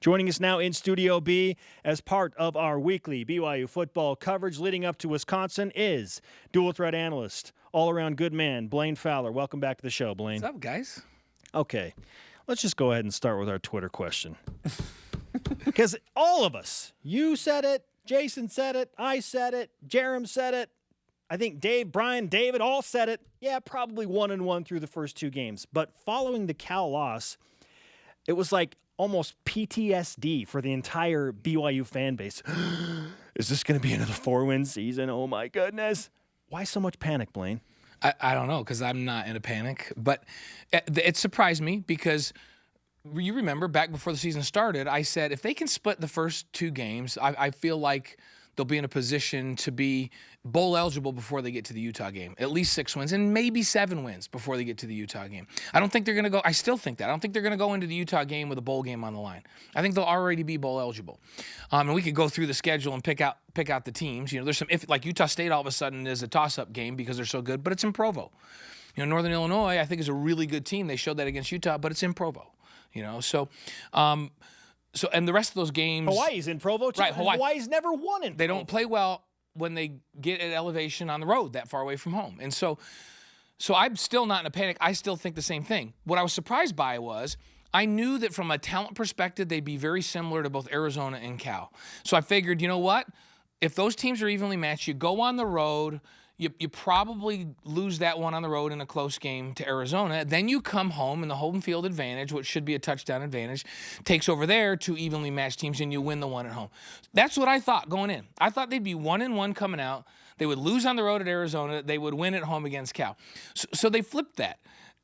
Joining us now in Studio B as part of our weekly BYU football coverage leading up to Wisconsin is dual threat analyst, all-around good man, Blaine Fowler. Welcome back to the show, Blaine. What's up, guys? Okay, let's just go ahead and start with our Twitter question. Because all of us, you said it, Jason said it, I said it, Jerem said it, I think Dave, Brian, David all said it. Yeah, probably 1-1 through the first two games. But following the Cal loss, it was like almost PTSD for the entire BYU fan base. Is this going to be another 4-win season? Oh, my goodness. Why so much panic, Blaine? I don't know, because I'm not in a panic. But it surprised me because you remember back before the season started, I said if they can split the first two games, I feel like they'll be in a position to be bowl eligible before they get to the Utah game. At least 6 wins and maybe 7 wins before they get to the Utah game. I don't think they're going to go. I still think that. I don't think they're going to go into the Utah game with a bowl game on the line. I think they'll already be bowl eligible. And we could go through the schedule and pick out the teams. You know, there's some like Utah State all of a sudden is a toss-up game because they're so good, but it's in Provo. You know, Northern Illinois I think is a really good team. They showed that against Utah, but it's in Provo. You know, so and the rest of those games, Hawaii's in Provo too. Right, Hawaii's never won in Provo. They don't play well when they get at elevation on the road that far away from home. And so I'm still not in a panic. I still think the same thing. What I was surprised by was I knew that from a talent perspective, they'd be very similar to both Arizona and Cal. So I figured, you know what? If those teams are evenly matched, you go on the road, you probably lose that one on the road in a close game to Arizona. Then you come home and the home field advantage, which should be a touchdown advantage, takes over there two evenly matched teams and you win the one at home. That's what I thought going in. I thought they'd be 1-1 coming out. They would lose on the road at Arizona. They would win at home against Cal. So they flipped that.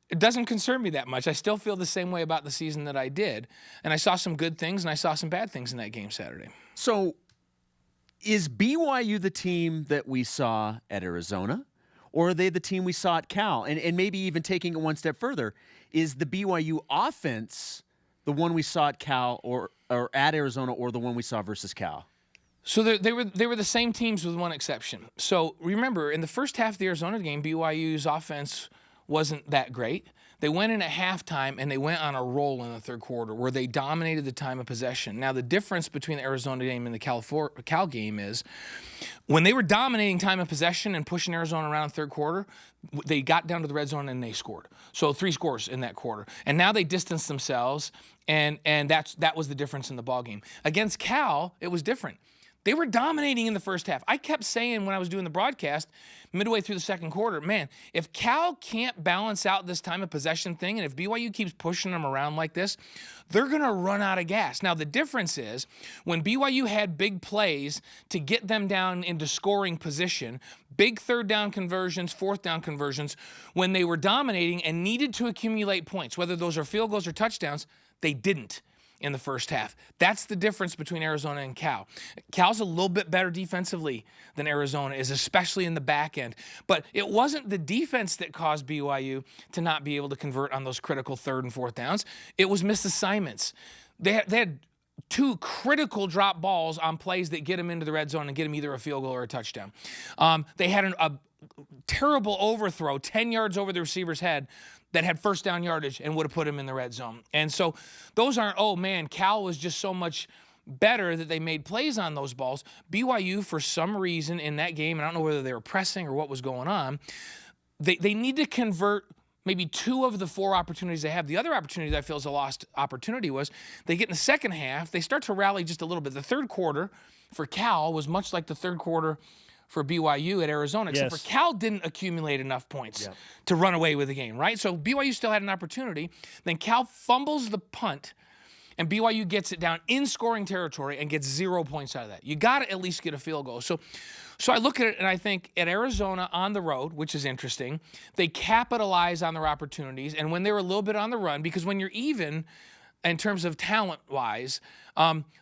It doesn't concern me that much. I still feel the same way about the season that I did. And I saw some good things and I saw some bad things in that game Saturday. So is BYU the team that we saw at Arizona, or are they the team we saw at Cal? And maybe even taking it one step further, is the BYU offense the one we saw at Cal or at Arizona, or the one we saw versus Cal? So they were the same teams with one exception. So remember, in the first half of the Arizona game, BYU's offense wasn't that great. They went in at halftime, and they went on a roll in the third quarter where they dominated the time of possession. Now, the difference between the Arizona game and the Cal game is when they were dominating time of possession and pushing Arizona around in the third quarter, they got down to the red zone and they scored. So 3 scores in that quarter. And now they distanced themselves, and that was the difference in the ballgame. Against Cal, it was different. They were dominating in the first half. I kept saying when I was doing the broadcast midway through the second quarter, man, if Cal can't balance out this time of possession thing, and if BYU keeps pushing them around like this, they're going to run out of gas. Now, the difference is when BYU had big plays to get them down into scoring position, big third down conversions, fourth down conversions, when they were dominating and needed to accumulate points, whether those are field goals or touchdowns, they didn't in the first half. That's the difference between Arizona and Cal. Cal's a little bit better defensively than Arizona is, especially in the back end. But it wasn't the defense that caused BYU to not be able to convert on those critical third and fourth downs. It was missed assignments. They had 2 critical drop balls on plays that get them into the red zone and get them either a field goal or a touchdown. They had a terrible overthrow 10 yards over the receiver's head that had first down yardage and would have put him in the red zone. And so those aren't, oh man, Cal was just so much better that they made plays on those balls. BYU, for some reason in that game, and I don't know whether they were pressing or what was going on, they need to convert maybe 2 of the 4 opportunities they have. The other opportunity that I feel is a lost opportunity was they get in the second half, they start to rally just a little bit. The third quarter for Cal was much like the third quarter for BYU at Arizona, except for Cal didn't accumulate enough points to run away with the game, right? So BYU still had an opportunity. Then Cal fumbles the punt, and BYU gets it down in scoring territory and gets 0 points out of that. You got to at least get a field goal. So I look at it, and I think at Arizona on the road, which is interesting, they capitalize on their opportunities, and when they were a little bit on the run, because when you're even in terms of talent-wise,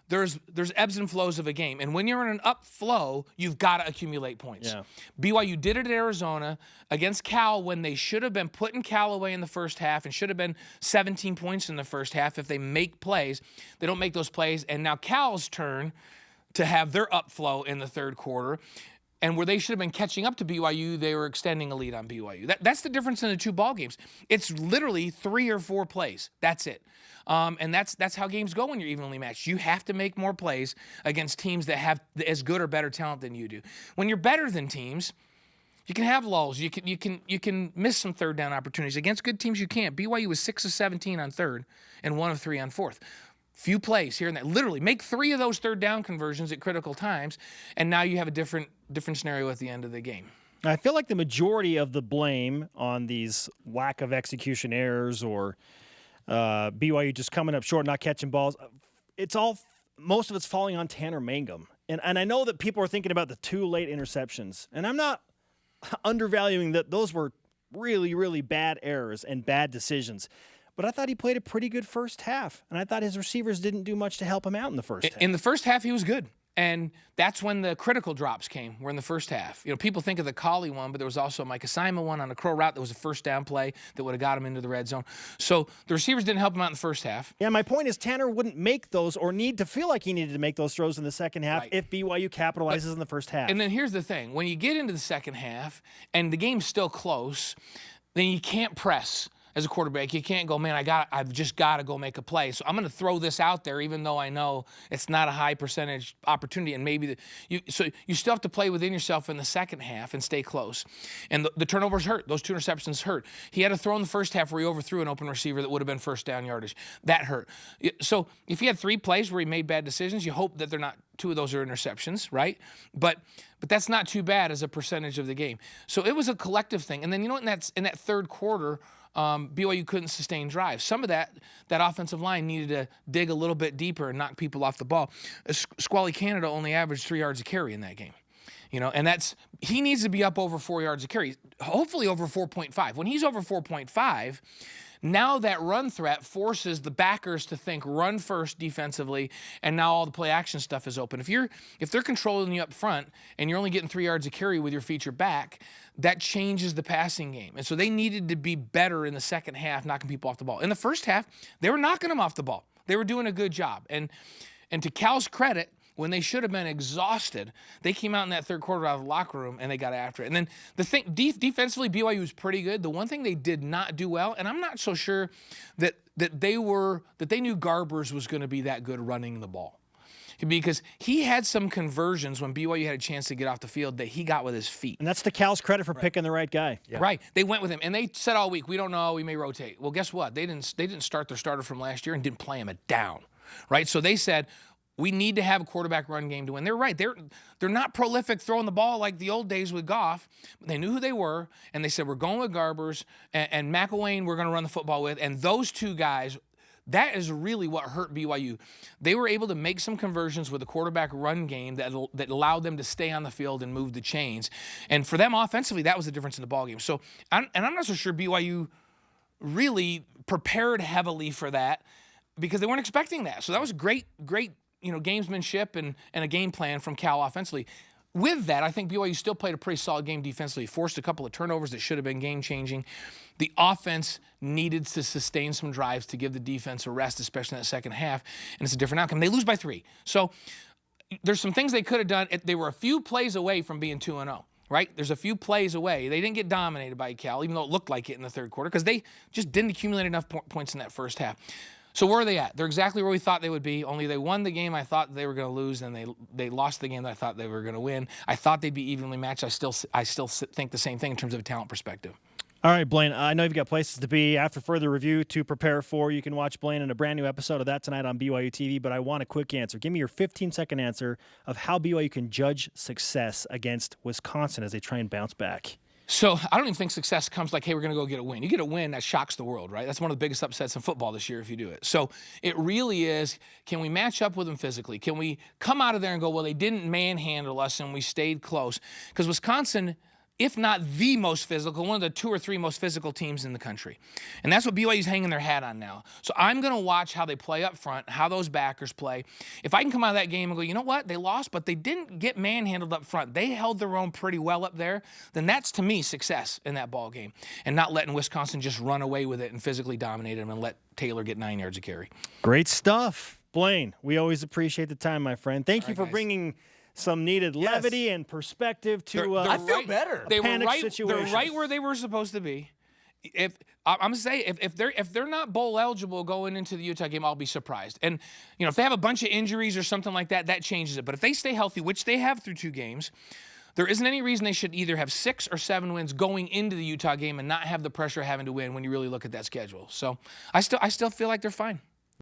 there's ebbs and flows of a game. And when you're in an up flow, you've got to accumulate points. Yeah. BYU did it at Arizona against Cal when they should have been putting Cal away in the first half and should have been 17 points in the first half if they make plays. They don't make those plays. And now Cal's turn to have their upflow in the third quarter. And where they should have been catching up to BYU, they were extending a lead on BYU. That's the difference in the two ball games. It's literally 3 or 4 plays. That's it. And that's how games go when you're evenly matched. You have to make more plays against teams that have as good or better talent than you do. When you're better than teams, you can have lulls. You can miss some third down opportunities. Against good teams, you can't. BYU was 6 of 17 on third and 1 of 3 on fourth. Few plays here and there. Literally, make 3 of those third down conversions at critical times, and now you have a different scenario at the end of the game. I feel like the majority of the blame on these lack of execution errors or BYU just coming up short, not catching balls, most of it's falling on Tanner Mangum. And I know that people are thinking about the 2 late interceptions, and I'm not undervaluing that. Those were really, really bad errors and bad decisions. But I thought he played a pretty good first half, and I thought his receivers didn't do much to help him out in the first half. In the first half, he was good. And that's when the critical drops came, were in the first half. You know, people think of the Colley one, but there was also a Micah Simon one on a crow route that was a first down play that would have got him into the red zone. So the receivers didn't help him out in the first half. Yeah, my point is Tanner wouldn't make those or need to feel like he needed to make those throws in the second half Right. if BYU capitalizes in the first half. And then here's the thing. When you get into the second half and the game's still close, then you can't press. As a quarterback, you can't go, man, I've just got to go make a play. So I'm going to throw this out there, even though I know it's not a high percentage opportunity. And maybe you still have to play within yourself in the second half and stay close. And the turnovers hurt. Those 2 interceptions hurt. He had a throw in the first half where he overthrew an open receiver that would have been first down yardage. That hurt. So if he had 3 plays where he made bad decisions, you hope that they're not 2 of those are interceptions, right? But that's not too bad as a percentage of the game. So it was a collective thing. And then, you know, in that third quarter, BYU couldn't sustain drives. Some of that offensive line needed to dig a little bit deeper and knock people off the ball. Squally Canada only averaged 3 yards a carry in that game. You know, and he needs to be up over 4 yards a carry, hopefully over 4.5. When he's over 4.5, now that run threat forces the backers to think run first defensively, and now all the play action stuff is open. If they're controlling you up front and you're only getting 3 yards a carry with your feature back, that changes the passing game. And so they needed to be better in the second half, knocking people off the ball. In the first half, they were knocking them off the ball. They were doing a good job. And to Cal's credit, when they should have been exhausted, they came out in that third quarter out of the locker room and they got after it. And then the thing, defensively, BYU was pretty good. The one thing they did not do well, and I'm not so sure that they knew Garbers was going to be that good running the ball, because he had some conversions when BYU had a chance to get off the field that he got with his feet. And that's to Cal's credit for picking the right guy. Yeah. Right. They went with him, and they said all week, we don't know, we may rotate. Well, guess what? They didn't start their starter from last year and didn't play him down, right? So they said, we need to have a quarterback run game to win. They're right. They're not prolific throwing the ball like the old days with Goff. But they knew who they were, and they said, we're going with Garbers, and McElwain we're going to run the football with. And those 2 guys, that is really what hurt BYU. They were able to make some conversions with a quarterback run game that allowed them to stay on the field and move the chains. And for them offensively, that was the difference in the ballgame. So, I'm not so sure BYU really prepared heavily for that because they weren't expecting that. So that was great, gamesmanship and a game plan from Cal offensively. With that, I think BYU still played a pretty solid game defensively, forced a couple of turnovers that should have been game-changing. The offense needed to sustain some drives to give the defense a rest, especially in that second half, and it's a different outcome. They lose by 3. So there's some things they could have done. They were a few plays away from being 2-0. Right? There's a few plays away. They didn't get dominated by Cal, even though it looked like it in the third quarter, because they just didn't accumulate enough points in that first half. So where are they at? They're exactly where we thought they would be, only they won the game I thought they were going to lose, and they lost the game that I thought they were going to win. I thought they'd be evenly matched. I still think the same thing in terms of a talent perspective. All right, Blaine, I know you've got places to be after further review to prepare for. You can watch Blaine in a brand new episode of that tonight on BYUtv, but I want a quick answer. Give me your 15-second answer of how BYU can judge success against Wisconsin as they try and bounce back. So I don't even think success comes like, hey, we're going to go get a win. You get a win, that shocks the world, right? That's one of the biggest upsets in football this year if you do it. So it really is, can we match up with them physically? Can we come out of there and go, well, they didn't manhandle us and we stayed close? Because Wisconsin, if not the most physical, one of the 2 or 3 most physical teams in the country. And that's what BYU's hanging their hat on now. So I'm going to watch how they play up front, how those backers play. If I can come out of that game and go, you know what, they lost, but they didn't get manhandled up front. They held their own pretty well up there. Then that's, to me, success in that ball game. And not letting Wisconsin just run away with it and physically dominate them and let Taylor get 9 yards a carry. Great stuff. Blaine, we always appreciate the time, my friend. Thank you for bringing some needed levity and perspective to I feel better. They were panic right. situations. They're right where they were supposed to be. If I'm gonna say if they're not bowl eligible going into the Utah game, I'll be surprised. And if they have a bunch of injuries or something like that, that changes it. But if they stay healthy, which they have through 2 games, there isn't any reason they should either have 6 or 7 wins going into the Utah game and not have the pressure of having to win when you really look at that schedule. So I still feel like they're fine.